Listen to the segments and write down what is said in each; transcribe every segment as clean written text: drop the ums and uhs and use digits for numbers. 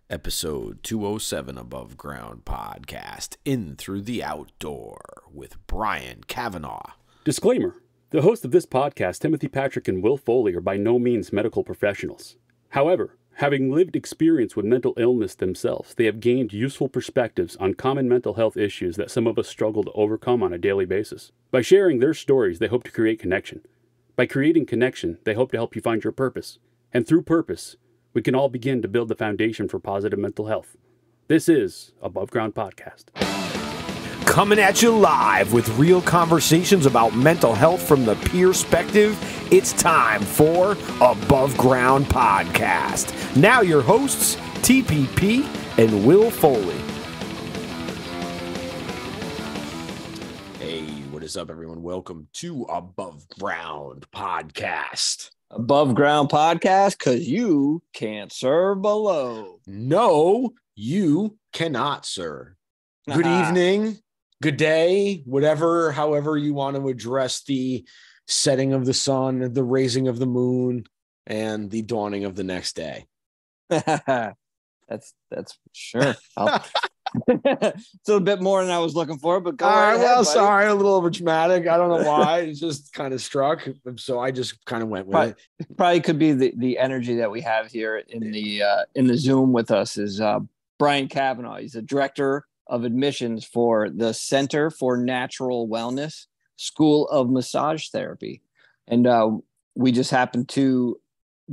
Episode 207 Above Ground Podcast, In Through the Outdoor, with Brian Kavanaugh. Disclaimer. The hosts of this podcast, Timothy Patrick and Will Foley, are by no means medical professionals. However, having lived experience with mental illness themselves, they have gained useful perspectives on common mental health issues that some of us struggle to overcome on a daily basis. By sharing their stories, they hope to create connection. By creating connection, they hope to help you find your purpose. And through purpose, we can all begin to build the foundation for positive mental health. This is Above Ground Podcast. Coming at you live with real conversations about mental health from the perspective, it's time for Above Ground Podcast. Now your hosts, TPP and Will Foley. Hey, what is up, everyone? Welcome to Above Ground Podcast. Above Ground Podcast, because you can't serve below. No, you cannot, sir. Good evening, good day, whatever, however you want to address the setting of the sun, the raising of the moon, and the dawning of the next day. That's sure. It's a bit more than I was looking for, but go ahead. Well, buddy. sorry, a little over dramatic. I don't know why. It just kind of struck, so I just kind of went with it. Probably could be the energy that we have here in the Zoom with us is Brian Kavanaugh. He's the director of admissions for the Center for Natural Wellness School of Massage Therapy, and we just happened to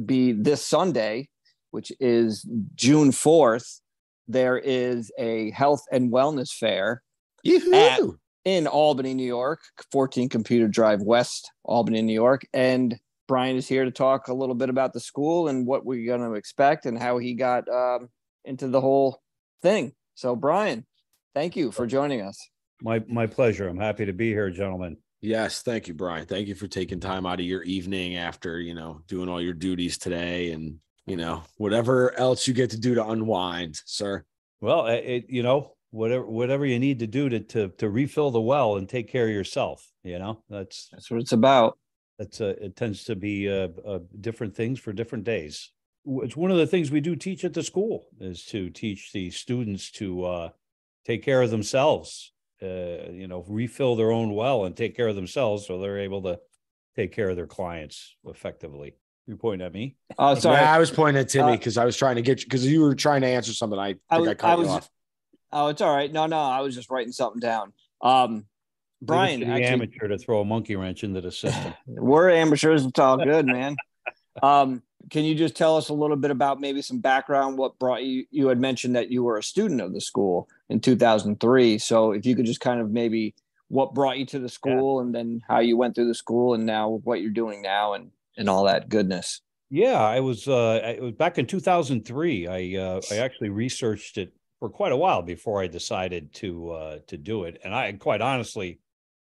be this Sunday, which is June 4th. There is a health and wellness fair in Albany, New York, 14 Computer Drive West, Albany, New York. And Brian is here to talk a little bit about the school and what we're going to expect and how he got into the whole thing. So, Brian, thank you for joining us. My pleasure. I'm happy to be here, gentlemen. Yes, thank you, Brian. Thank you for taking time out of your evening after, doing all your duties today and whatever else you get to do to unwind, sir. Well, whatever you need to do to refill the well and take care of yourself, that's what it's about. It tends to be different things for different days. It's one of the things we do teach at the school is to teach the students to take care of themselves, refill their own well and take care of themselves so they're able to take care of their clients effectively. You're pointing at me? Oh, sorry. Yeah, I was pointing at Timmy because I was trying to get you because you were trying to answer something. I cut you off. Oh, it's all right. No, I was just writing something down. Brian, the amateur to throw a monkey wrench into the system. We're amateurs. It's all good, man. Can you just tell us a little bit about maybe some background? What brought you? You had mentioned that you were a student of the school in 2003. So if you could just kind of maybe what brought you to the school and then how you went through the school and now what you're doing now and all that goodness. Yeah, it was back in 2003. I actually researched it for quite a while before I decided to do it. And I quite honestly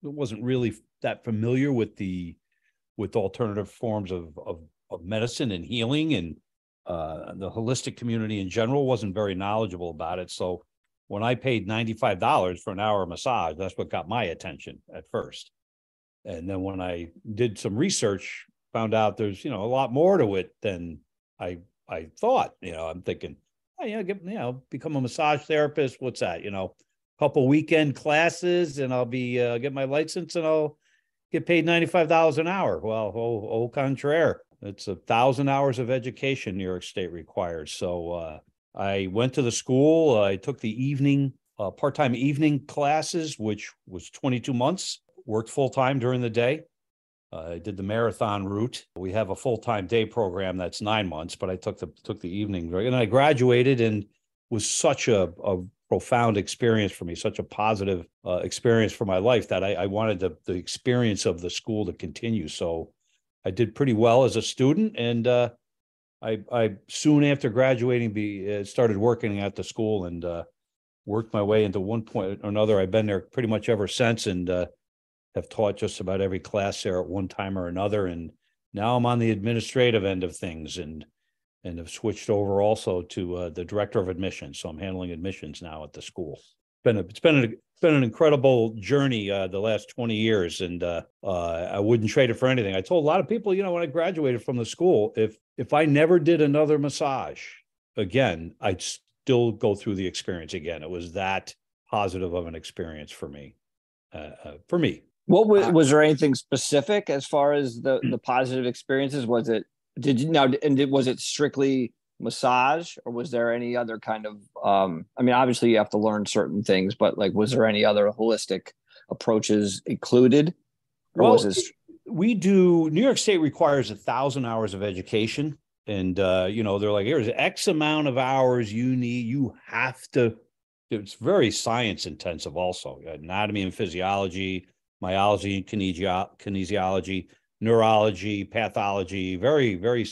wasn't really that familiar with alternative forms of medicine and healing, and the holistic community in general wasn't very knowledgeable about it. So when I paid $95 for an hour massage, that's what got my attention at first. And then when I did some research, found out there's, a lot more to it than I thought. I'm thinking, become a massage therapist. What's that? Couple weekend classes and I'll be get my license and I'll get paid $95 an hour. Well, au contraire. It's 1,000 hours of education New York State requires. So I went to the school. I took the evening, part-time evening classes, which was 22 months, worked full-time during the day. I did the marathon route. We have a full-time day program that's 9 months, but I took the evening, and I graduated, and was such a profound experience for me, such a positive experience for my life that I wanted the experience of the school to continue. So I did pretty well as a student, and I soon after graduating started working at the school and worked my way into one point or another. I've been there pretty much ever since, and have taught just about every class there at one time or another. And now I'm on the administrative end of things and have switched over also to the director of admissions. So I'm handling admissions now at the school. It's been an incredible journey the last 20 years, and I wouldn't trade it for anything. I told a lot of people, when I graduated from the school, if I never did another massage, again, I'd still go through the experience again. It was that positive of an experience for me. What was there anything specific as far as the positive experiences? Was it was it strictly massage, or was there any other kind of I mean, obviously you have to learn certain things, but like, was there any other holistic approaches included? Or was it New York State requires 1,000 hours of education. And, they're like, here's X amount of hours you have to, it's very science intensive also. Anatomy and physiology, myology and kinesiology, neurology, pathology, very, very,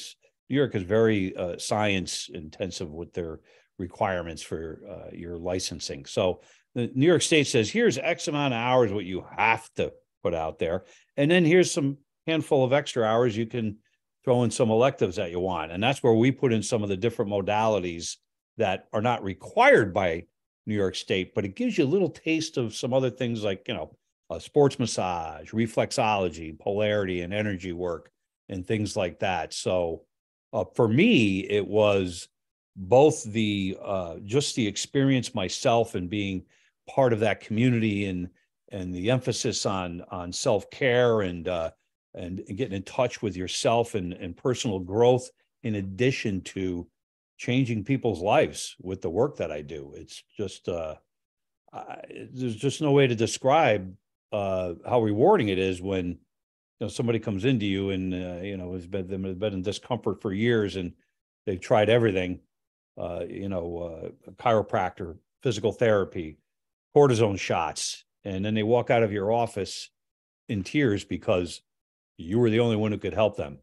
New York is very science intensive with their requirements for your licensing. So the New York State says, here's X amount of hours, what you have to put out there. And then here's some handful of extra hours you can throw in some electives that you want. And that's where we put in some of the different modalities that are not required by New York State, but it gives you a little taste of some other things like, sports massage, reflexology, polarity and energy work and things like that. So for me, it was both the just the experience myself and being part of that community and the emphasis on self-care and getting in touch with yourself and personal growth, in addition to changing people's lives with the work that I do. It's just, there's just no way to describe how rewarding it is when somebody comes into you and has been in discomfort for years and they've tried everything, chiropractor, physical therapy, cortisone shots, and then they walk out of your office in tears because you were the only one who could help them.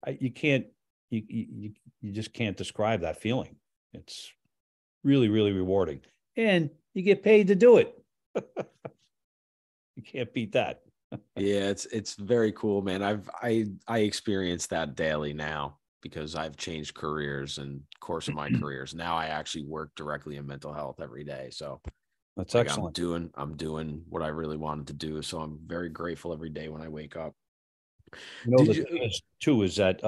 You just can't describe that feeling. It's really, really rewarding, and you get paid to do it. You can't beat that. Yeah, it's very cool, man. I experience that daily now because I've changed careers in the course of my careers. Now I actually work directly in mental health every day. So that's excellent. I'm doing what I really wanted to do. So I'm very grateful every day when I wake up. The thing is, too, is that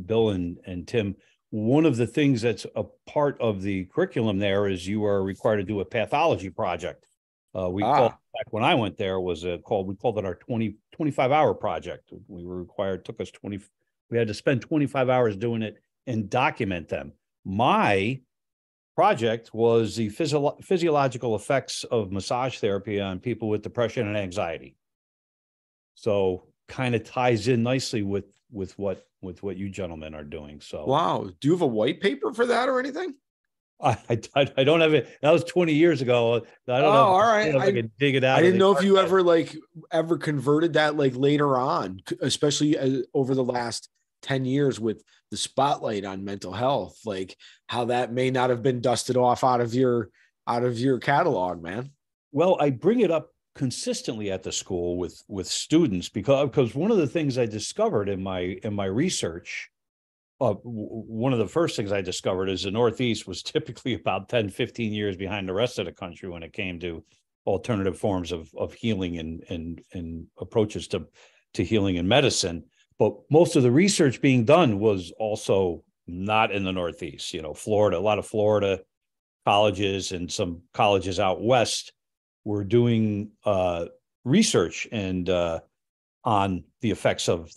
Bill and Tim, one of the things that's a part of the curriculum there is you are required to do a pathology project. We called back when I went there we called it our 25-hour project. We were required, we had to spend 25 hours doing it and document them. My project was the physiological effects of massage therapy on people with depression and anxiety. So kind of ties in nicely with what you gentlemen are doing. So wow, do you have a white paper for that or anything? I don't have it. That was 20 years ago. I don't know. All right. I can dig it out. I didn't know if you ever converted that later on, especially over the last 10 years with the spotlight on mental health, like how that may not have been dusted off out of your catalog, man. Well, I bring it up consistently at the school with students because one of the things I discovered in my research, one of the first things I discovered is the Northeast was typically about 10, 15 years behind the rest of the country when it came to alternative forms of healing and approaches to healing and medicine. But most of the research being done was also not in the Northeast, Florida, a lot of Florida colleges and some colleges out west were doing research and on the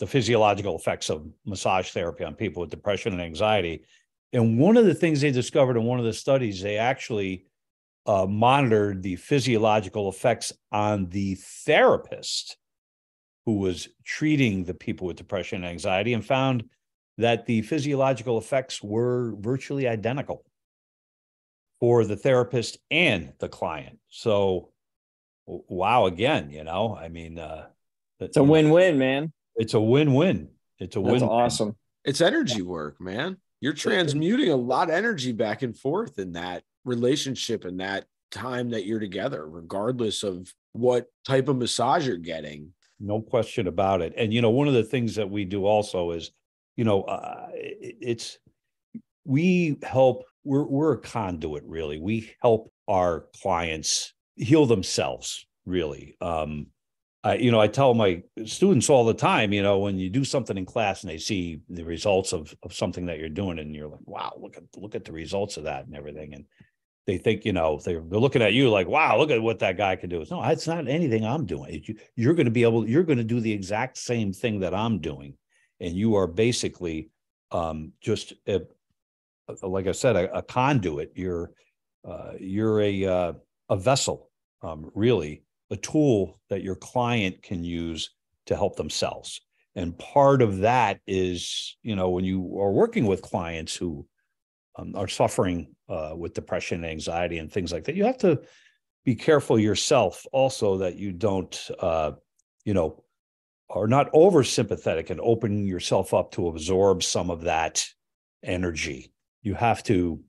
physiological effects of massage therapy on people with depression and anxiety. And one of the things they discovered in one of the studies, they actually monitored the physiological effects on the therapist who was treating the people with depression and anxiety, and found that the physiological effects were virtually identical for the therapist and the client. So, wow, again, I mean, it's a win-win, man. It's a win-win. It's a win. That's awesome. It's energy work, man. You're transmuting a lot of energy back and forth in that relationship and that time that you're together, regardless of what type of massage you're getting. No question about it. And, one of the things that we do also is, we're a conduit, really. We help our clients heal themselves, really. I tell my students all the time, when you do something in class and they see the results of something that you're doing, and you're like, wow, look at the results of that and everything. And they think, they're looking at you like, wow, look at what that guy can do. No, it's not anything I'm doing. You're going to do the exact same thing that I'm doing. And you are basically just, like I said, a conduit. You're a vessel, really, a tool that your client can use to help themselves. And part of that is, when you are working with clients who are suffering with depression, anxiety, and things like that, you have to be careful yourself also that you don't, are not over sympathetic and opening yourself up to absorb some of that energy. You have to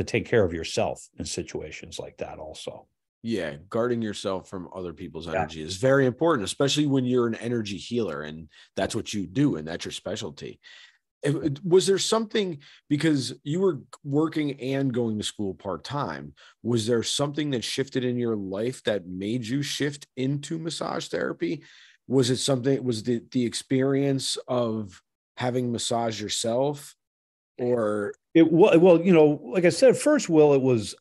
take care of yourself in situations like that also. Yeah, guarding yourself from other people's energy is very important, especially when you're an energy healer and that's what you do and that's your specialty. Was there something, because you were working and going to school part-time, was there something that shifted in your life that made you shift into massage therapy? Was it something, was the experience of having massage yourself, or? Well, like I said, first, Will, it was,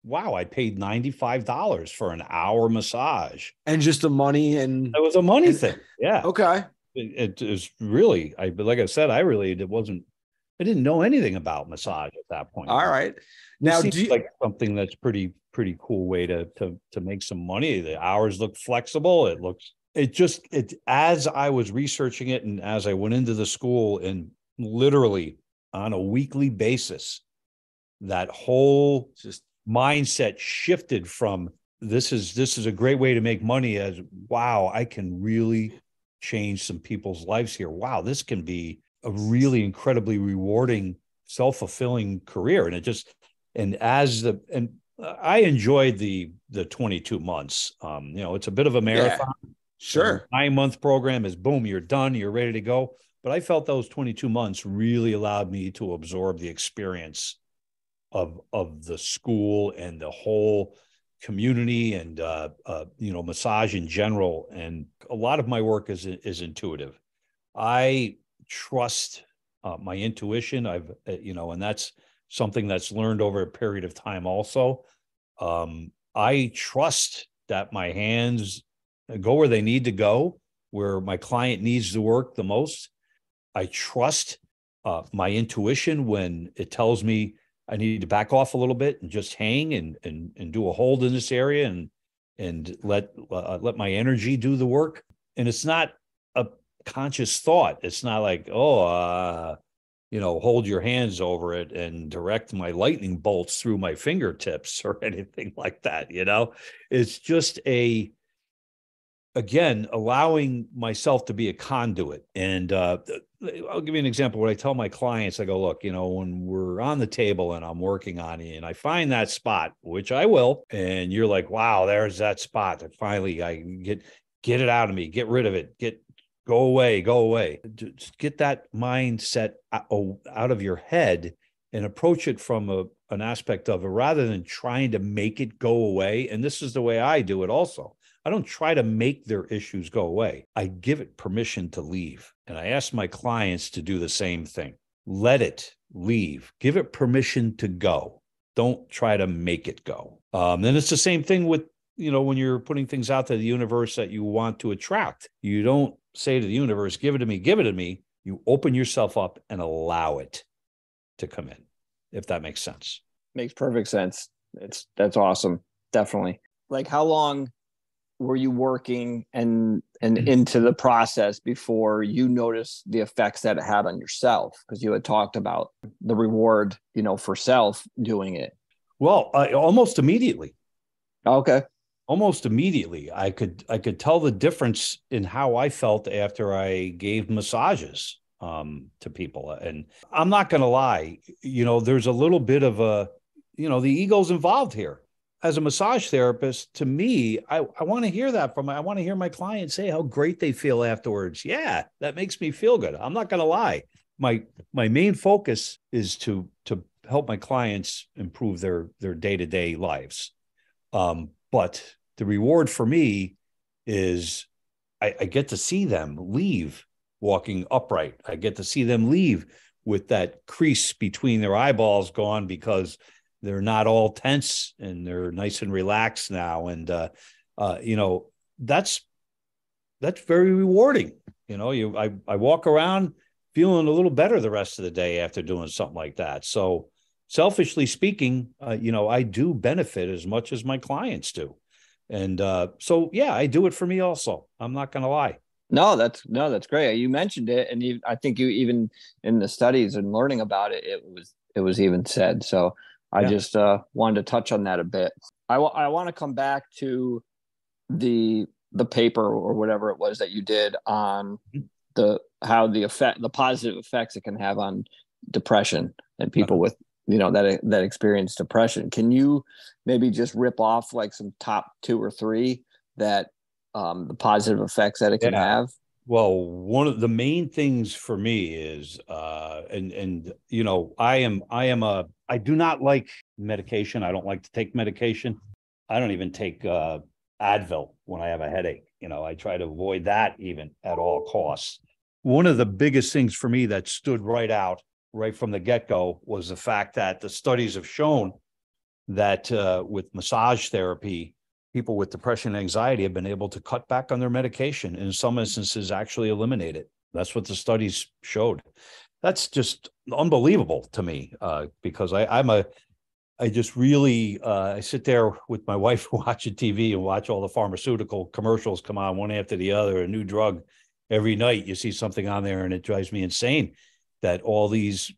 wow, I paid $95 for an hour massage. And just the money, and it was a money thing. Yeah. Okay. It is really, like I said, I didn't know anything about massage at that point. All right. Now, do you, like something that's pretty cool way to make some money. The hours look flexible. As I was researching it and as I went into the school, and literally on a weekly basis, that whole mindset shifted from this is a great way to make money, as wow, I can really change some people's lives here. Wow, this can be a really incredibly rewarding, self-fulfilling career. And I enjoyed the 22 months. It's a bit of a marathon. Yeah, sure. 9-month program is boom, you're done, you're ready to go. But I felt those 22 months really allowed me to absorb the experience of the school and the whole community and massage in general. And a lot of my work is intuitive. I trust my intuition. And that's something that's learned over a period of time also. I trust that my hands go where they need to go, where my client needs to work the most. I trust my intuition when it tells me I need to back off a little bit and just hang and do a hold in this area and let my energy do the work. And it's not a conscious thought. It's not like, hold your hands over it and direct my lightning bolts through my fingertips or anything like that. It's just again, allowing myself to be a conduit. And I'll give you an example. When I tell my clients, I go, look, when we're on the table and I'm working on it and I find that spot, which I will, and you're like, wow, there's that spot. And finally, I get it out of me, get rid of it, go away. Just get that mindset out of your head and approach it from an aspect of it, rather than trying to make it go away. And this is the way I do it also. I don't try to make their issues go away. I give it permission to leave. And I ask my clients to do the same thing. Let it leave. Give it permission to go. Don't try to make it go. Then it's the same thing with, when you're putting things out to the universe that you want to attract. You don't say to the universe, give it to me, give it to me. You open yourself up and allow it to come in, if that makes sense. Makes perfect sense. That's awesome. Definitely. Like, how long were you working and into the process before you noticed the effects that it had on yourself? Because you had talked about the reward, for self doing it. Well, almost immediately. Okay. Almost immediately. I could tell the difference in how I felt after I gave massages to people. And I'm not going to lie, there's a little bit of the ego's involved here. As a massage therapist, to me, I want to hear that I want to hear my clients say how great they feel afterwards. Yeah, that makes me feel good. I'm not going to lie. My main focus is to help my clients improve their day-to-day lives. But the reward for me is I get to see them leave walking upright. I get to see them leave with that crease between their eyeballs gone because they're not all tense and they're nice and relaxed now. And, that's very rewarding. I walk around feeling a little better the rest of the day after doing something like that. So selfishly speaking, I do benefit as much as my clients do. And so, yeah, I do it for me also. I'm not going to lie. No, that's great. You mentioned it, and I think you even in the studies and learning about it, it was even said. So I just wanted to touch on that a bit. I want to come back to the paper or whatever it was that you did on the positive effects it can have on depression and people with that experience depression. Can you maybe just rip off like some top 2 or 3 that the positive effects that it can have? Well, one of the main things for me is, I do not like medication. I don't like to take medication. I don't even take Advil when I have a headache. I try to avoid that even at all costs. One of the biggest things for me that stood right out right from the get-go was the fact that the studies have shown that with massage therapy, people with depression and anxiety have been able to cut back on their medication, and in some instances actually eliminate it. That's what the studies showed. That's just unbelievable to me because I sit there with my wife watching TV and watch all the pharmaceutical commercials come on one after the other, a new drug every night. You see something on there and it drives me insane that all these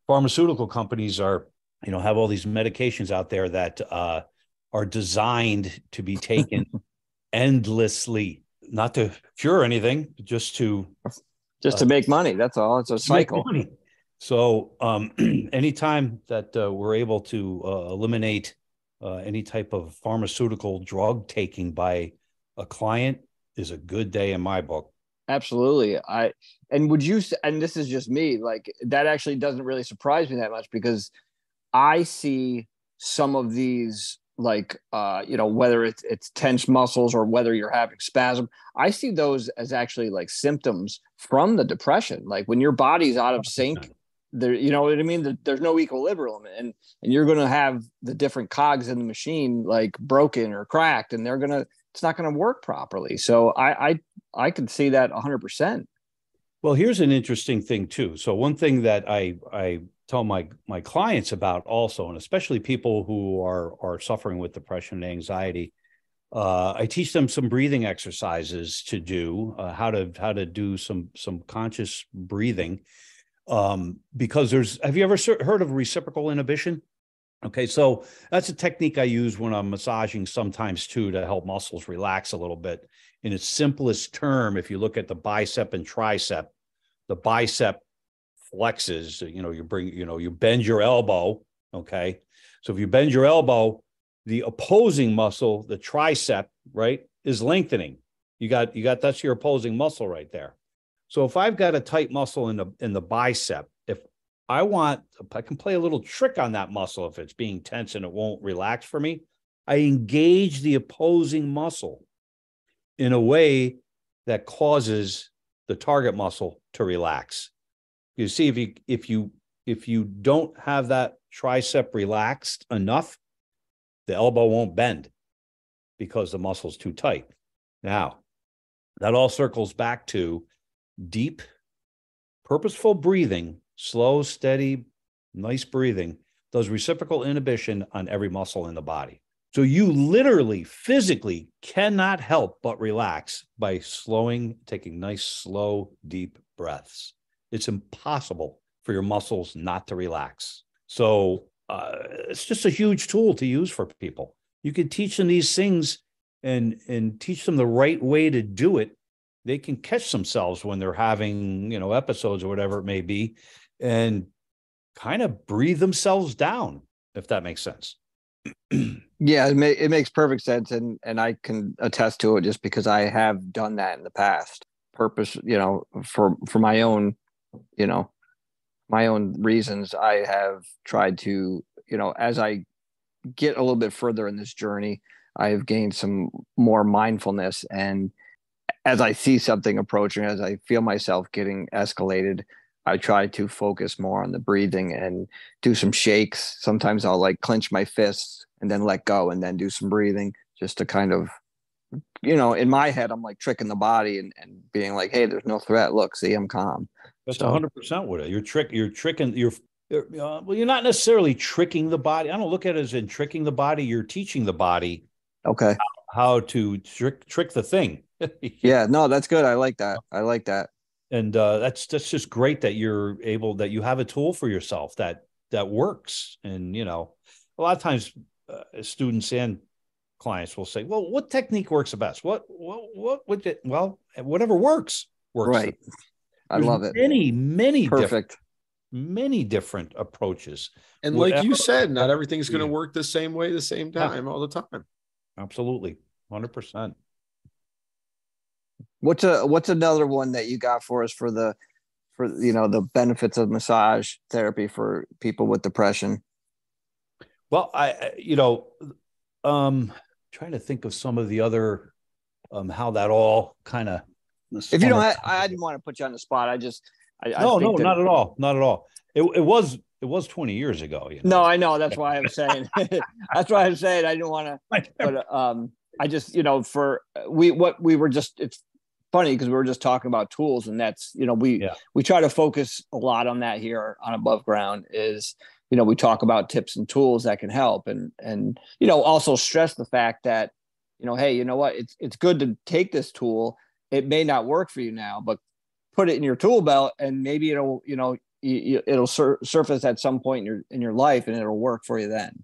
pharmaceutical companies have all these medications out there that are designed to be taken endlessly, not to cure anything, just to make money. That's all. It's a cycle. So anytime that we're able to eliminate any type of pharmaceutical drug taking by a client is a good day in my book. Absolutely. And this is just me, like that actually doesn't really surprise me that much because I see some of these like, whether it's tense muscles or whether you're having spasm, I see those as actually like symptoms from the depression. Like when your body's out of sync, there, you know what I mean? There's no equilibrium and you're going to have the different cogs in the machine, like broken or cracked, and it's not going to work properly. So I could see that 100%. Well, here's an interesting thing too. So one thing that I tell my clients about also, and especially people who are suffering with depression and anxiety, I teach them some breathing exercises to do, how to do some conscious breathing, because have you ever heard of reciprocal inhibition? Okay, so that's a technique I use when I'm massaging sometimes too to help muscles relax a little bit. In its simplest term, if you look at the bicep and tricep, the bicep flexes, you bend your elbow, okay? So if you bend your elbow, the opposing muscle, the tricep, right, is lengthening. You got that's your opposing muscle right there. So if I've got a tight muscle in the bicep, if I can play a little trick on that muscle if it's being tense and it won't relax for me. I engage the opposing muscle in a way that causes the target muscle to relax. You see, if you don't have that tricep relaxed enough, the elbow won't bend because the muscle's too tight. Now, that all circles back to deep, purposeful breathing, slow, steady, nice breathing, does reciprocal inhibition on every muscle in the body. So you literally, physically cannot help but relax by taking nice, slow, deep breaths. It's impossible for your muscles not to relax. So it's just a huge tool to use for people. You can teach them these things and teach them the right way to do it. They can catch themselves when they're having, episodes or whatever it may be, and kind of breathe themselves down, if that makes sense. Yeah, it makes perfect sense. And I can attest to it just because I have done that in the past. Purpose, for my own, my own reasons, I have tried to, as I get a little bit further in this journey, I have gained some more mindfulness. And as I see something approaching, as I feel myself getting escalated, I try to focus more on the breathing and do some shakes. Sometimes I'll like clench my fists and then let go and then do some breathing just to kind of, in my head, I'm like tricking the body and being like, hey, there's no threat. Look, see, I'm calm. That's 100% what it. Well, you're not necessarily tricking the body. I don't look at it as in tricking the body. You're teaching the body okay how to trick the thing. Yeah, no, that's good. I like that. And that's just great that that you have a tool for yourself that works. And a lot of times students and clients will say, well, what technique works the best? What would it? Well, whatever works. Right. I love it. Many perfect. Many different approaches. And like you said, not everything's going to work the same way, the same time, all the time. Absolutely. 100%. What's another one that you got for us for the benefits of massage therapy for people with depression? Well, trying to think of some of the other how that all kind of. If you don't, I didn't want to put you on the spot. No, not at all. Not at all. It was 20 years ago. No, I know. That's why I'm saying. That's why I'm saying I didn't want to. But I just it's funny because we were just talking about tools, and that's we try to focus a lot on that here on Above Ground. Is we talk about tips and tools that can help, and also stress the fact that hey, you know what, it's good to take this tool. It may not work for you now, but put it in your tool belt, and maybe it'll it'll surface at some point in your life, and it'll work for you then.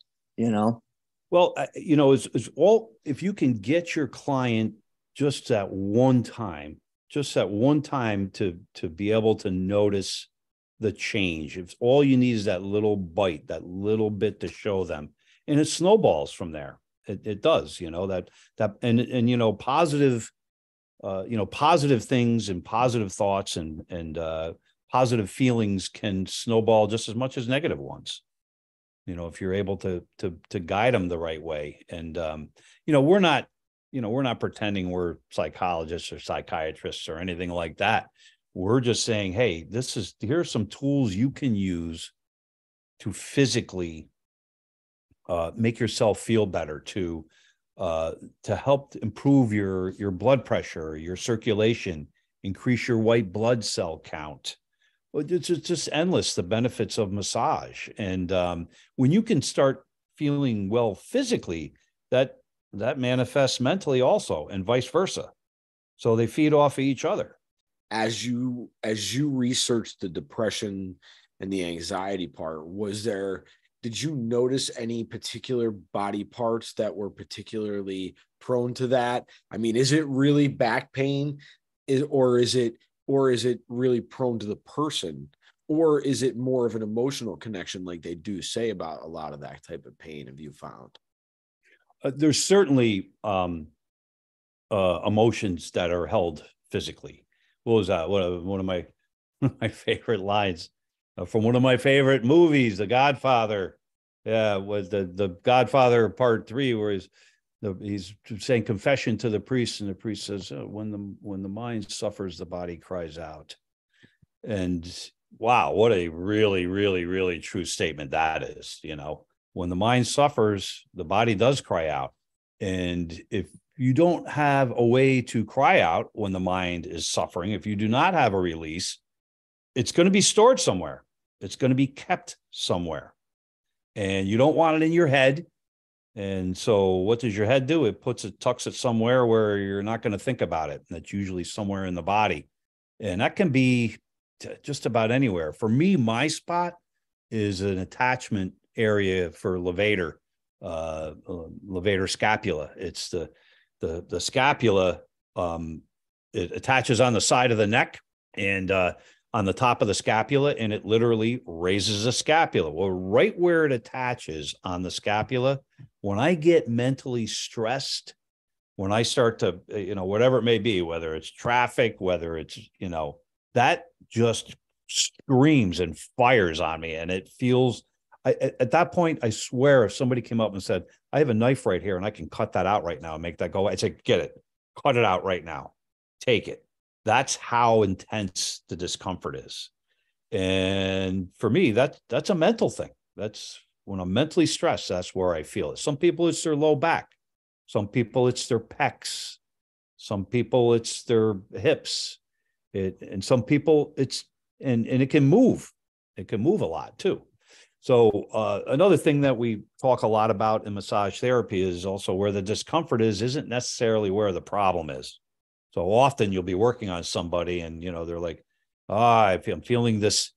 Well, it's all, if you can get your client just that one time to be able to notice the change. If all you need is that little bite, that little bit to show them, and it snowballs from there. It does, and positive. Positive things and positive thoughts and positive feelings can snowball just as much as negative ones. If you're able to guide them the right way. And we're not pretending we're psychologists or psychiatrists or anything like that. We're just saying, hey, here's some tools you can use to physically make yourself feel better, to help improve your blood pressure, your circulation, increase your white blood cell count. Well, it's just endless, the benefits of massage. And when you can start feeling well physically, that manifests mentally also, and vice versa. So they feed off of each other. As you researched the depression and the anxiety part, did you notice any particular body parts that were particularly prone to that? I mean, is it really back pain, or is it really prone to the person, or is it more of an emotional connection, like they do say about a lot of that type of pain? Have you found? There's certainly emotions that are held physically. What was that? One of my favorite lines from one of my favorite movies, The Godfather. Yeah, was the Godfather Part 3, where he's saying confession to the priest, and the priest says, when the mind suffers, the body cries out. And wow, what a really, really, really true statement that is. When the mind suffers, the body does cry out. And if you don't have a way to cry out when the mind is suffering, if you do not have a release, it's going to be stored somewhere. It's going to be kept somewhere. And you don't want it in your head. And so what does your head do? It tucks it somewhere where you're not going to think about it. And that's usually somewhere in the body. And that can be just about anywhere. For me, my spot is an attachment area for levator scapula. It's the scapula. It attaches on the side of the neck and on the top of the scapula, and it literally raises the scapula. Well, right where it attaches on the scapula, when I get mentally stressed, when I start to, whatever it may be, whether it's traffic, whether it's, that just screams and fires on me, and it feels, At that point, I swear, if somebody came up and said, I have a knife right here and I can cut that out right now and make that go, I'd say, get it, cut it out right now, take it. That's how intense the discomfort is. And for me, that's a mental thing. That's when I'm mentally stressed, that's where I feel it. Some people, it's their low back. Some people, it's their pecs. Some people, it's their hips. And some people, and it can move. It can move a lot too. So another thing that we talk a lot about in massage therapy is also where the discomfort isn't necessarily where the problem is. So often you'll be working on somebody and, they're like, I'm feeling this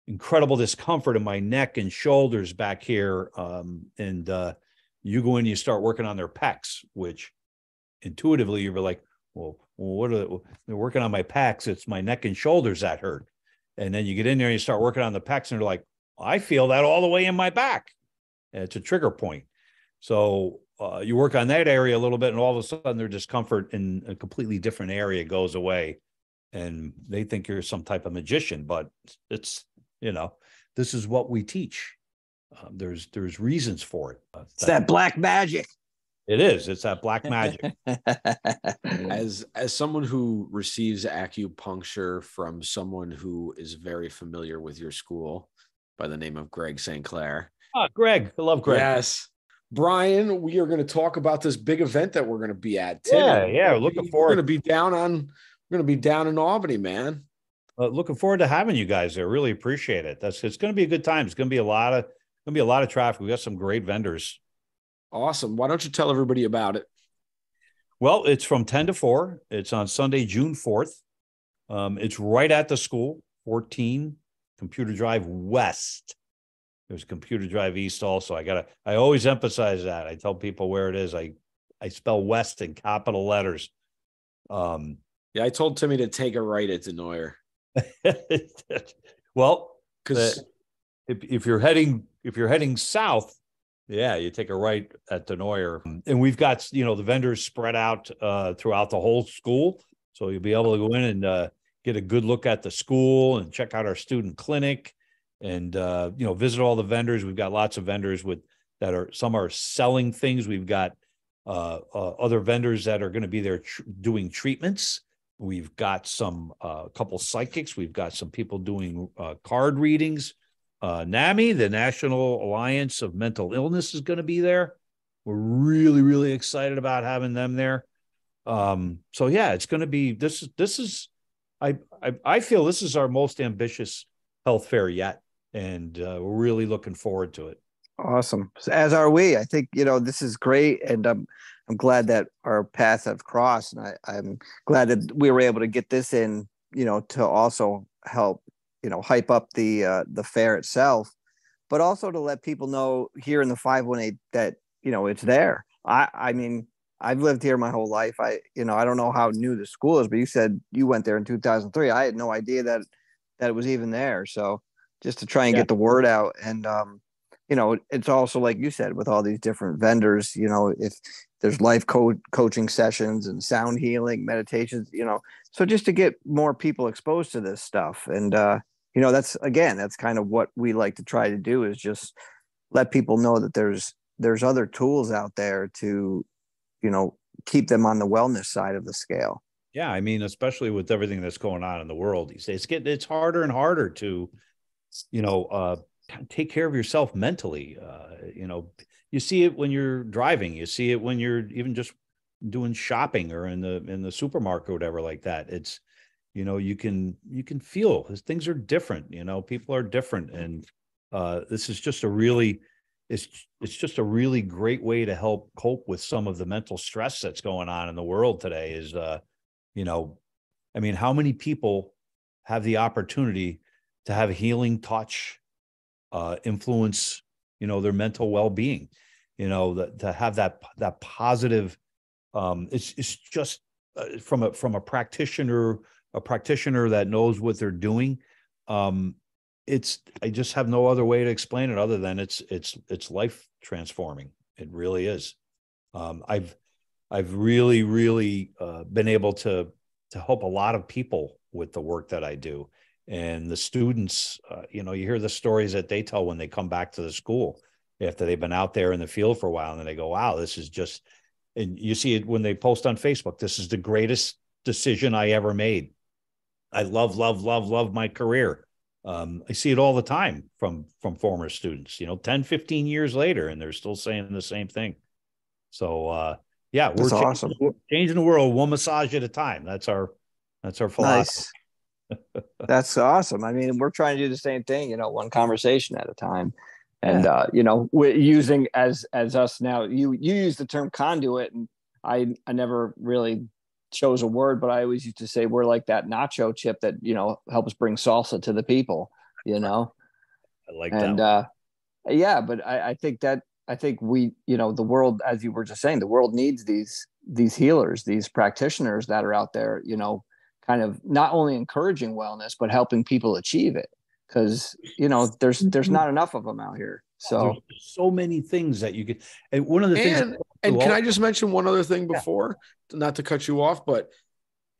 incredible discomfort in my neck and shoulders back here. And you go in and you start working on their pecs, which intuitively you're like, well, they're working on my pecs. It's my neck and shoulders that hurt. And then you get in there and you start working on the pecs and they're like, I feel that all the way in my back. And it's a trigger point. So you work on that area a little bit and all of a sudden their discomfort in a completely different area goes away. And they think you're some type of magician, but it's, this is what we teach. There's reasons for it. It's that black magic. It is. It's that black magic. As someone who receives acupuncture from someone who is very familiar with your school by the name of Greg St. Clair. Greg. I love Greg. Yes. Brian, we are going to talk about this big event that we're going to be at. Tim. Yeah. Looking forward. We're going to be down in Albany, man. Looking forward to having you guys there. Really appreciate it. It's going to be a good time. It's going to be a lot of traffic. We got some great vendors. Awesome. Why don't you tell everybody about it? Well, it's from 10 to 4. It's on Sunday, June 4th. It's right at the school, 14 Computer Drive West. There's Computer Drive East also. I always emphasize that. I tell people where it is. I spell West in capital letters. Yeah, I told Timmy to take a right at Denoyer. Well, because if you're heading south, yeah, you take a right at Denoyer. And we've got, the vendors spread out throughout the whole school. So you'll be able to go in and get a good look at the school and check out our student clinic and, visit all the vendors. We've got lots of vendors some are selling things. We've got other vendors that are going to be there doing treatments. We've got a couple psychics. We've got some people doing card readings. NAMI, the National Alliance of Mental Illness, is going to be there. We're really, really excited about having them there. So yeah, it's going to be, this is, I feel this is our most ambitious health fair yet. And we're really looking forward to it. Awesome. As are we. I think, this is great. And I'm glad that our paths have crossed. And I'm glad that we were able to get this in, to also help, hype up the fair itself, but also to let people know here in the 518 that, it's there. I mean, I've lived here my whole life. I don't know how new the school is, but you said you went there in 2003. I had no idea that it was even there. So just to try and get the word out. And, it's also, like you said, with all these different vendors, if there's life coaching sessions and sound healing, meditations, so just to get more people exposed to this stuff. And, that's kind of what we like to try to do, is just let people know that there's other tools out there to, keep them on the wellness side of the scale. Yeah. I mean, especially with everything that's going on in the world these days, it's harder and harder to, take care of yourself mentally. You see it when you're driving, you see it when you're even just doing shopping or in the supermarket or whatever like that. It's, you can feel things are different, people are different. And this is just it's just a really great way to help cope with some of the mental stress that's going on in the world today is, how many people have the opportunity to have healing touch, influence, their mental well-being, to have that positive, it's just from a practitioner that knows what they're doing. I just have no other way to explain it other than it's life transforming. It really is. I've really, really been able to help a lot of people with the work that I do. And the students, you hear the stories that they tell when they come back to the school after they've been out there in the field for a while, and they go, wow, this is just, and you see it when they post on Facebook, this is the greatest decision I ever made. I love my career. I see it all the time from former students, 10, 15 years later, and they're still saying the same thing. So, yeah, That's awesome. Changing the world one massage at a time. That's our philosophy. Nice. That's awesome. I mean, we're trying to do the same thing, one conversation at a time. And, we're using as us now, you use the term conduit, and I never really chose a word, but I always used to say we're like that nacho chip that, helps bring salsa to the people, I like and, that. Yeah, but I think we, the world, as you were just saying, the world needs these healers, these practitioners that are out there, kind of not only encouraging wellness, but helping people achieve it. Because, there's not enough of them out here. So there's so many things that you could, and one of the things. And can I just mention one other thing before, not to cut you off, but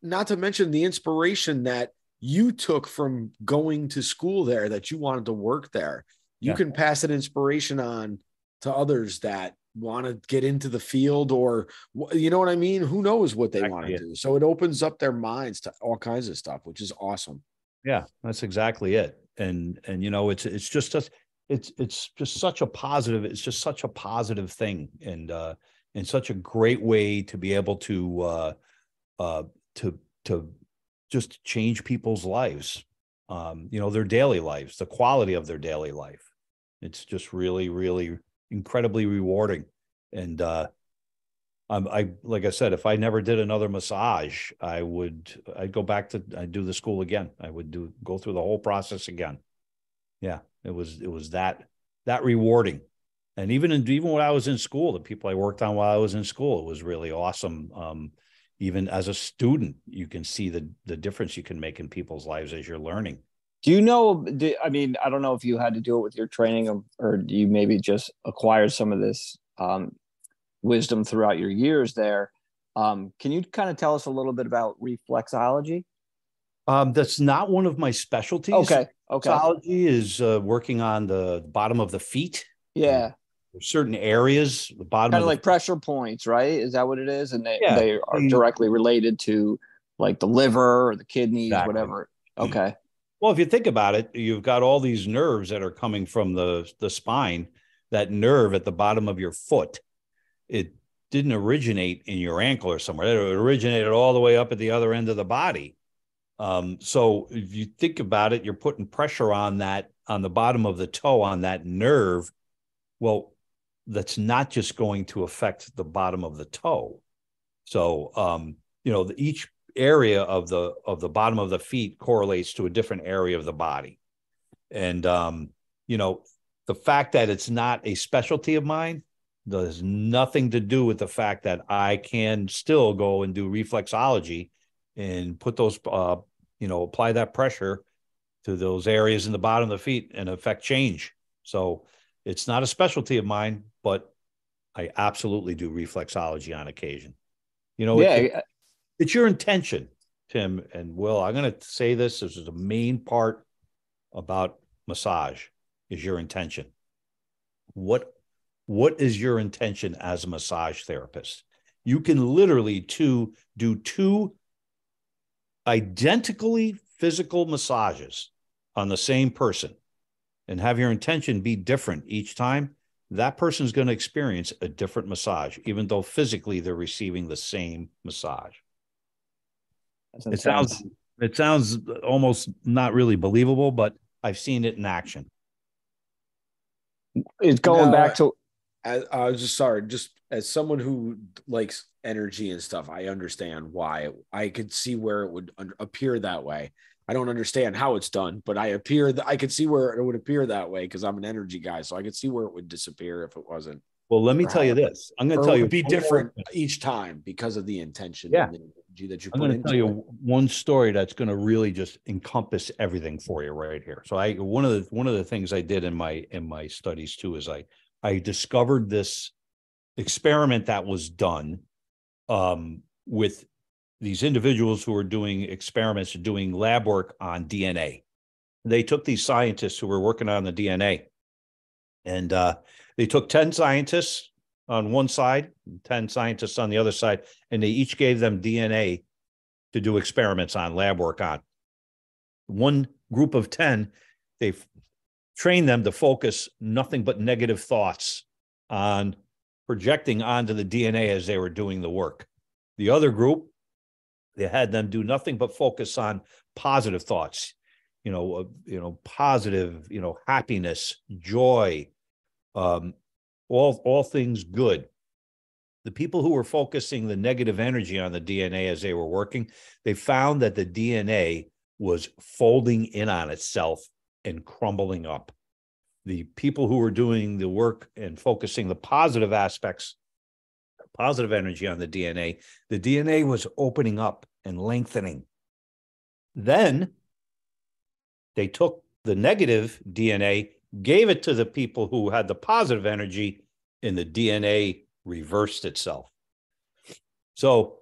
not to mention the inspiration that you took from going to school there, that you wanted to work there. You can pass an inspiration on to others that want to get into the field, or, you know what I mean? Who knows what they want to do. So it opens up their minds to all kinds of stuff, which is awesome. Yeah, that's exactly it. And it's just such a positive, it's just such a positive thing. And such a great way to be able to just change people's lives, their daily lives, the quality of their daily life. It's just really, really incredibly rewarding. And like I said, if I never did another massage, I'd go back I'd do the school again. I would go through the whole process again. Yeah, it was that rewarding. And even when I was in school, the people I worked on while I was in school, it was really awesome. Even as a student, you can see the difference you can make in people's lives as you're learning. Do you know, I mean, I don't know if you had to do it with your training, or do you maybe just acquired some of this wisdom throughout your years there? Can you kind of tell us a little bit about reflexology? That's not one of my specialties. Okay. Reflexology is working on the bottom of the feet. Yeah. There's certain areas, the bottom kind of like pressure points, right? Is that what it is? And they are Mm-hmm. directly related to like the liver or the kidneys, whatever. Okay. Well, if you think about it, you've got all these nerves that are coming from the spine. That nerve at the bottom of your foot, it didn't originate in your ankle or somewhere. It originated all the way up at the other end of the body. So if you think about it, you're putting pressure on the bottom of the toe, on that nerve. Well, that's not just going to affect the bottom of the toe. So, each area of the bottom of the feet correlates to a different area of the body. And, the fact that it's not a specialty of mine does nothing to do with the fact that I can still go and do reflexology and put those, apply that pressure to those areas in the bottom of the feet and affect change. So it's not a specialty of mine, but I absolutely do reflexology on occasion. It's your intention, Tim and Will. I'm going to say this is the main part about massage is your intention. What is your intention as a massage therapist? You can literally do two identically physical massages on the same person and have your intention be different each time. That person's going to experience a different massage, even though physically they're receiving the same massage. It sounds almost not really believable, but I've seen it in action. It's going back to. I was just as someone who likes energy and stuff, I understand why. I could see where it would appear that way. I don't understand how it's done, but I could see where it would appear that way because I'm an energy guy. So I could see where it would disappear if it wasn't. Well, let me tell you this. I'm going to tell you, it would be different each time because of the intention and the energy that you put into it. I'm going to tell you one story that's going to really just encompass everything for you right here. So one of the things I did in my studies too is I discovered this experiment that was done with these individuals who are doing experiments, doing lab work on DNA. they took these scientists who were working on the DNA, and they took 10 scientists on one side, 10 scientists on the other side, and they each gave them DNA to do experiments on, lab work on. One group of 10, they trained them to focus nothing but negative thoughts on projecting onto the DNA as they were doing the work. The other group, they had them do nothing but focus on positive thoughts, positive, happiness, joy, all things good. The people who were focusing the negative energy on the DNA as they were working, they found that the DNA was folding in on itself and crumbling up. The people who were doing the work and focusing the positive aspects, positive energy on the DNA was opening up and lengthening. Then they took the negative DNA, gave it to the people who had the positive energy, and the DNA reversed itself. So,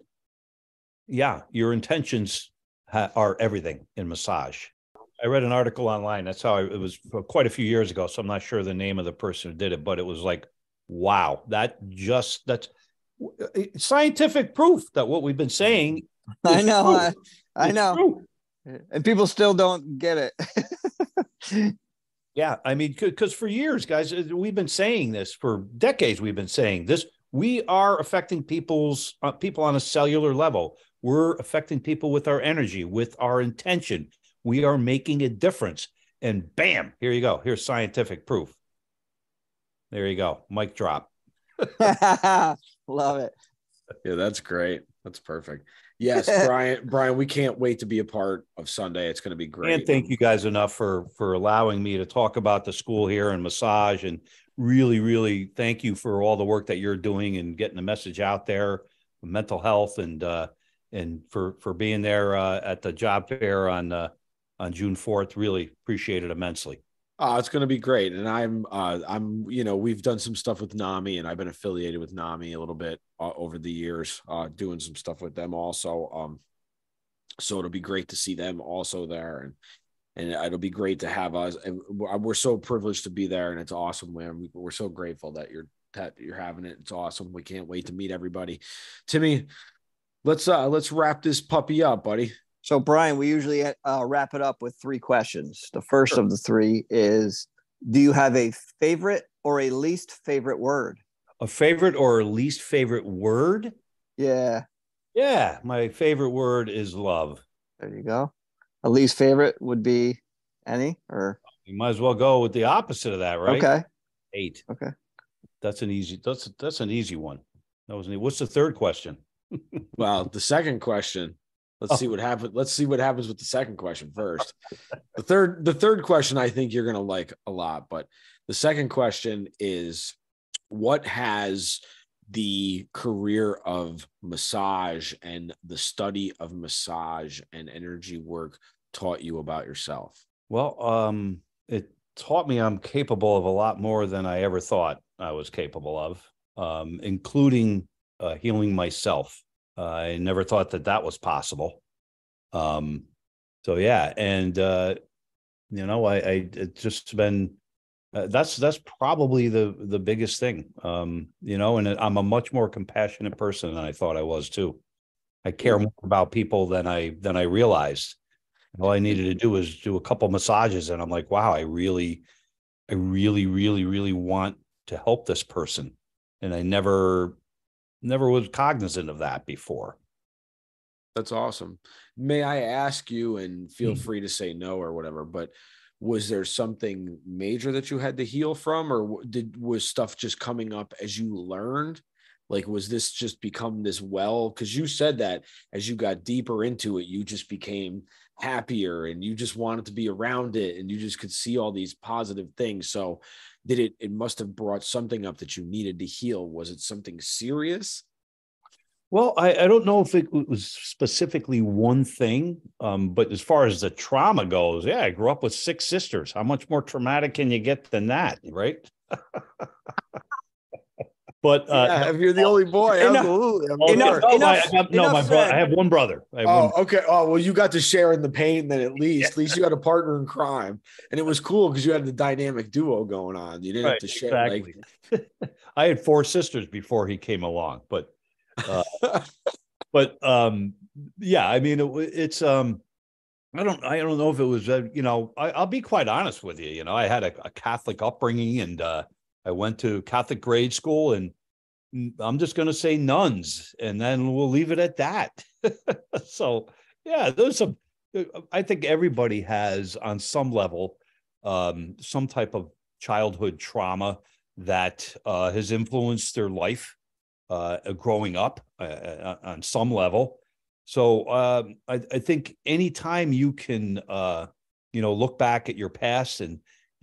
yeah, your intentions are everything in massage. I read an article online. That's how it was quite a few years ago. So I'm not sure the name of the person who did it, but it was like, wow, that's scientific proof that what we've been saying. I know. I know. True. And people still don't get it. Yeah. I mean, because for years, guys, we've been saying this for decades. We've been saying this. We are affecting people on a cellular level. We're affecting people with our energy, with our intention. We are making a difference. And bam, here you go. Here's scientific proof. There you go. Mic drop. Love it. Yeah, that's great. That's perfect. Yes, Brian, we can't wait to be a part of Sunday. It's going to be great. And thank you guys enough for allowing me to talk about the school here and massage, and really, really thank you for all the work that you're doing and getting the message out there, mental health, and for being there at the job fair on June 4th. Really appreciate it immensely. It's going to be great. And I'm, we've done some stuff with NAMI, and I've been affiliated with NAMI a little bit over the years, doing some stuff with them also. So it'll be great to see them also there, and it'll be great to have us. And we're so privileged to be there, and it's awesome, man. We're so grateful that you're having it. It's awesome. We can't wait to meet everybody. Timmy, let's wrap this puppy up, buddy. So, Brian, we usually wrap it up with 3 questions. The first of the 3 is, do you have a favorite or a least favorite word? A favorite or a least favorite word? Yeah. Yeah, my favorite word is love. There you go. A least favorite would be any, or? You might as well go with the opposite of that, right? Okay. Hate. Okay. That's an easy one. What's the third question? Well, the second question. Let's see what happens. Let's see what happens with the second question first. The third question I think you're going to like a lot, but the second question is, what has the career of massage and the study of massage and energy work taught you about yourself? Well, it taught me I'm capable of a lot more than I ever thought I was capable of, including healing myself. I never thought that was possible. So yeah. And, it's just been, that's probably the biggest thing, and I'm a much more compassionate person than I thought I was too. I care more about people than I realized. All I needed to do was do a couple massages, and I'm like, wow, I really, really want to help this person. And I never was cognizant of that before. That's awesome. May I ask you, and feel free to say no or whatever, but was there something major that you had to heal from, or was stuff just coming up as you learned? Like, was this just become this well? Because you said that as you got deeper into it, you just became happier and you just wanted to be around it, and you just could see all these positive things. So it must have brought something up that you needed to heal. Was it something serious? Well, I don't know if it was specifically one thing, but as far as the trauma goes, yeah, I grew up with 6 sisters. How much more traumatic can you get than that, right? But yeah, if you're the only boy, absolutely. I have one brother. Okay. Oh, well, you got to share in the pain then at least. At least you had a partner in crime. And it was cool because you had the dynamic duo going on. You didn't have to share. Exactly. I had 4 sisters before he came along, but yeah, I mean, it's I don't know if it was I'll be quite honest with you. I had a Catholic upbringing, and I went to Catholic grade school, and I'm just going to say nuns, and then we'll leave it at that. So yeah, I think everybody has on some level some type of childhood trauma that has influenced their life growing up on some level. So I think anytime you can, look back at your past and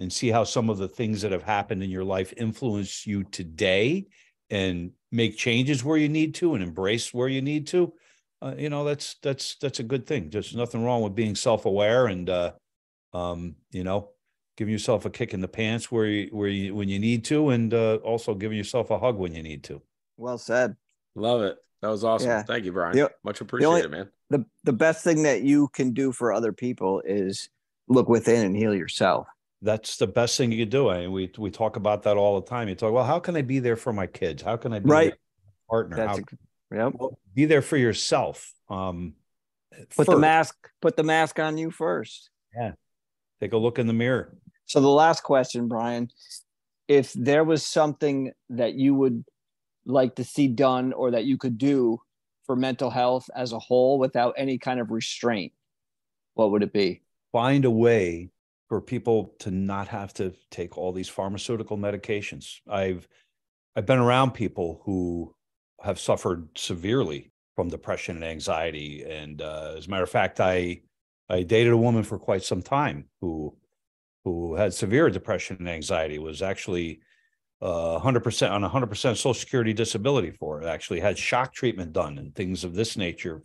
see how some of the things that have happened in your life influence you today, and make changes where you need to and embrace where you need to, that's a good thing. There's nothing wrong with being self-aware and, giving yourself a kick in the pants when you need to, and also giving yourself a hug when you need to. Well said. Love it. That was awesome. Yeah. Thank you, Brian. Much appreciated, man. The best thing that you can do for other people is look within and heal yourself. That's the best thing you can do. I mean, we talk about that all the time. You talk, well, how can I be there for my kids? How can I be there for my partner? Well, be there for yourself. Put the mask on you first. Yeah. Take a look in the mirror. So the last question, Brian, if there was something that you would like to see done or that you could do for mental health as a whole without any kind of restraint, what would it be? Find a way for people to not have to take all these pharmaceutical medications. I've been around people who have suffered severely from depression and anxiety. And as a matter of fact, I dated a woman for quite some time who had severe depression and anxiety, was actually 100% on 100% Social Security disability for it, actually had shock treatment done and things of this nature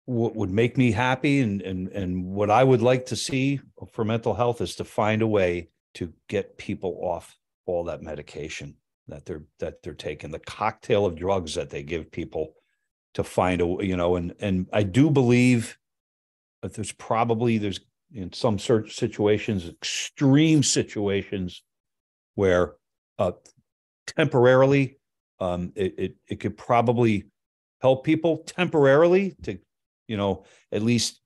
what would make me happy and what I would like to see for mental health is to find a way to get people off all that medication that they're taking, the cocktail of drugs that they give people, to find and I do believe that there's in some situations, extreme situations, where temporarily it could probably help people temporarily to at least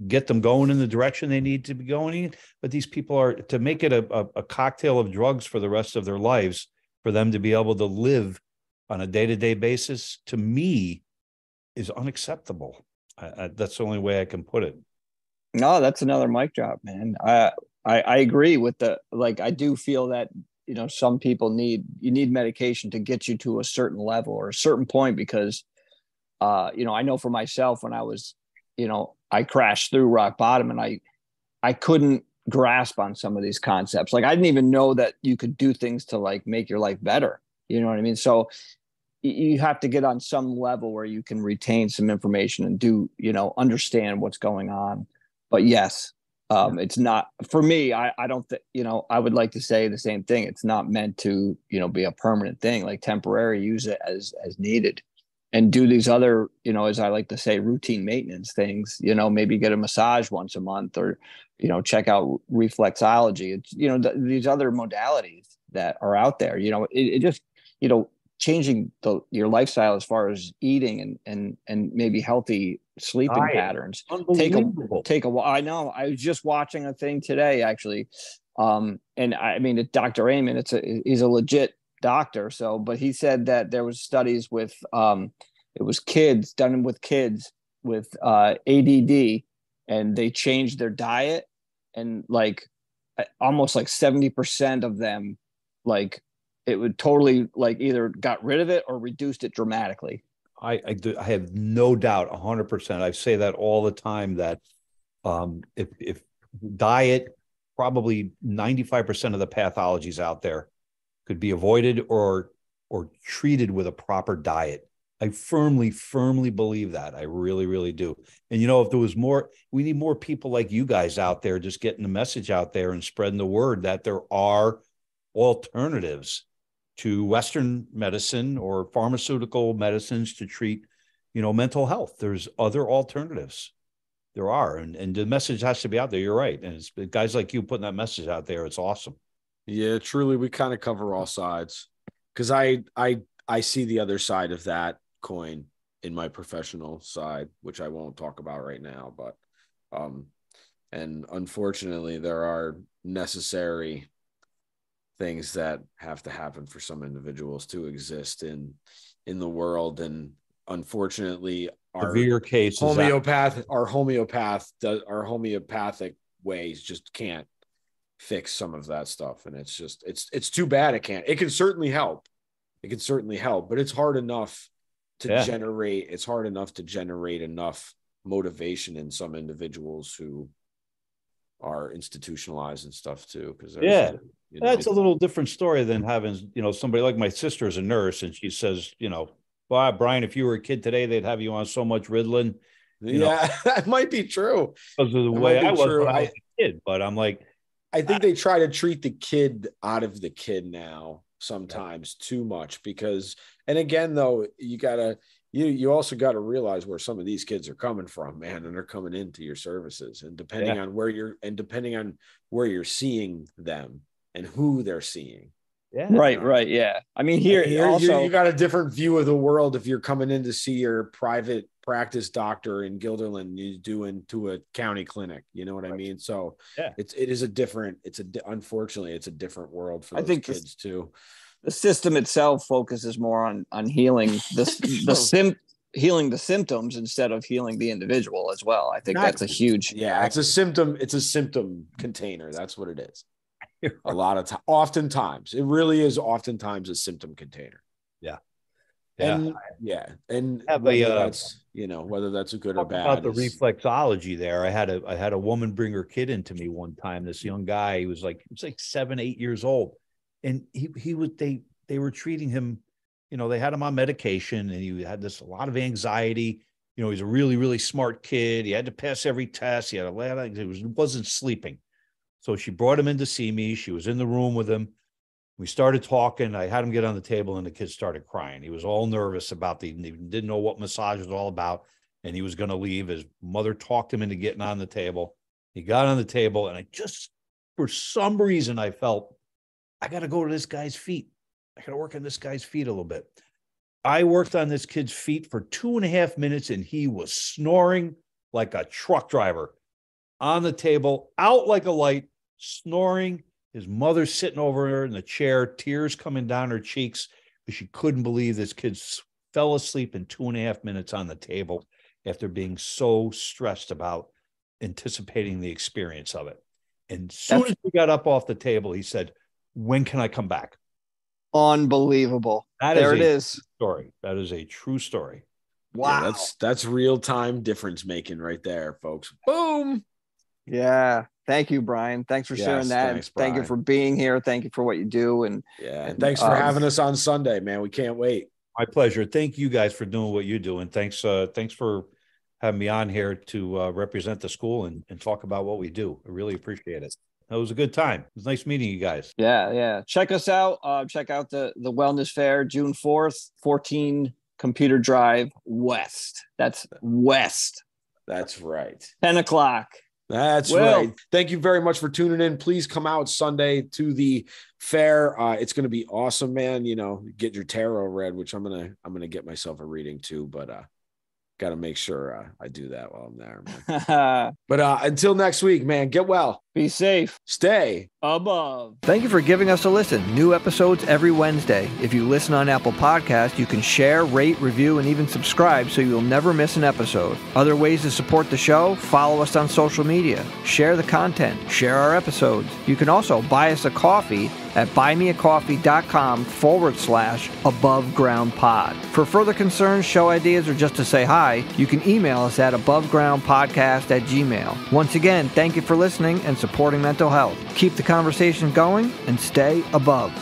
get them going in the direction they need to be going in. But these people are, to make it a cocktail of drugs for the rest of their lives, for them to be able to live on a day-to-day basis, to me, is unacceptable. That's the only way I can put it. No, that's another mic drop, man. I agree with I do feel that, some people need medication to get you to a certain level or a certain point, because I know for myself, when I was, I crashed through rock bottom, and I couldn't grasp on some of these concepts. Like, I didn't even know that you could do things to make your life better. You know what I mean? So you have to get on some level where you can retain some information and do, understand what's going on. But yes, it's not, for me, I don't think, I would like to say the same thing. It's not meant to, be a permanent thing, like temporary. Use it as needed, and do these other, as I like to say, routine maintenance things, maybe get a massage once a month, or, check out reflexology. It's, these other modalities that are out there, it just, changing your lifestyle as far as eating and maybe healthy sleeping patterns. Take a while. I know. I was just watching a thing today, actually. And I mean, it's Dr. Amen. He's a legit doctor. So, but he said that there was studies with, it was kids done with kids with ADD, and they changed their diet, and almost 70% of them, it would totally either got rid of it or reduced it dramatically. I have no doubt 100%. I say that all the time, that if diet, probably 95% of the pathologies out there could be avoided or treated with a proper diet. I firmly believe that. I really, really do. And, if there was more, we need more people like you guys out there, just getting the message out there and spreading the word that there are alternatives to Western medicine or pharmaceutical medicines to treat, mental health. There's other alternatives. There are, and the message has to be out there. You're right. And it's guys like you putting that message out there. It's awesome. Yeah, truly. We kind of cover all sides, because I see the other side of that coin in my professional side, which I won't talk about right now, but, and unfortunately there are necessary things that have to happen for some individuals to exist in the world. And unfortunately, our homeopathic ways just can't fix some of that stuff. And it's too bad it can't. It can certainly help. But it's hard enough to generate enough motivation in some individuals who are institutionalized and stuff too. Because that's a little different story than having, somebody like my sister is a nurse, and she says, well, Brian, if you were a kid today, they'd have you on so much Ritalin. That might be true. Because of the way I was when I was a kid. But I'm like, I think they try to treat the kid out of the kid now sometimes too much, because, and again, though, you also got to realize where some of these kids are coming from, man, and they're coming into your services, and depending on where you're seeing them and who they're seeing. Yeah. Right. Yeah. I mean, here also you got a different view of the world if you're coming in to see your private practice doctor in Guilderland, you do into a county clinic. You know what I mean? So unfortunately, it's a different world for those kids too. The system itself focuses more on healing healing the symptoms instead of healing the individual as well. I think that's a huge. Yeah, it's a symptom container. That's what it is. A lot of oftentimes it really is oftentimes a symptom container. And whether that's a good or bad. About the reflexology there, I had a woman bring her kid into me one time. This young guy, he was like 7, 8 years old, and they were treating him. They had him on medication, and he had a lot of anxiety. He's a really, really smart kid. He had to pass every test. He wasn't sleeping. So she brought him in to see me. She was in the room with him. We started talking. I had him get on the table, and the kid started crying. He was all nervous he didn't know what massage was all about, and he was going to leave. His mother talked him into getting on the table. He got on the table, and for some reason, I felt, I got to go to this guy's feet. I got to work on this guy's feet a little bit. I worked on this kid's feet for 2.5 minutes, and he was snoring like a truck driver on the table, out like a light, snoring. His mother sitting over her in the chair, tears coming down her cheeks, because she couldn't believe this kid fell asleep in 2.5 minutes on the table after being so stressed about anticipating the experience of it. And as soon as he got up off the table, he said, "When can I come back?" Unbelievable. There it is. Story. That is a true story. Wow. Yeah, that's real-time difference making right there, folks. Boom. Yeah. Thank you, Brian. Thanks for sharing that. Thanks, thank you for being here. Thank you for what you do. And thanks for having us on Sunday, man. We can't wait. My pleasure. Thank you guys for doing what you do. And thanks for having me on here to represent the school and talk about what we do. I really appreciate it. That was a good time. It was nice meeting you guys. Yeah. Check us out. Check out the Wellness Fair, June 4th, 14 Computer Drive West. That's West. That's right. 10 o'clock. That's right. Thank you very much for tuning in. Please come out Sunday to the fair. It's going to be awesome, man. Get your tarot read, which I'm gonna get myself a reading too, but got to make sure I do that while I'm there, man. But until next week, man, get well. Be safe. Stay above. Thank you for giving us a listen. New episodes every Wednesday. If you listen on Apple Podcasts, you can share, rate, review, and even subscribe so you'll never miss an episode. Other ways to support the show: follow us on social media, share the content, share our episodes. You can also buy us a coffee at buymeacoffee.com/abovegroundpod. For further concerns, show ideas, or just to say hi, you can email us at abovegroundpodcast@gmail. Once again, thank you for listening and supporting mental health. Keep the conversation going and stay above.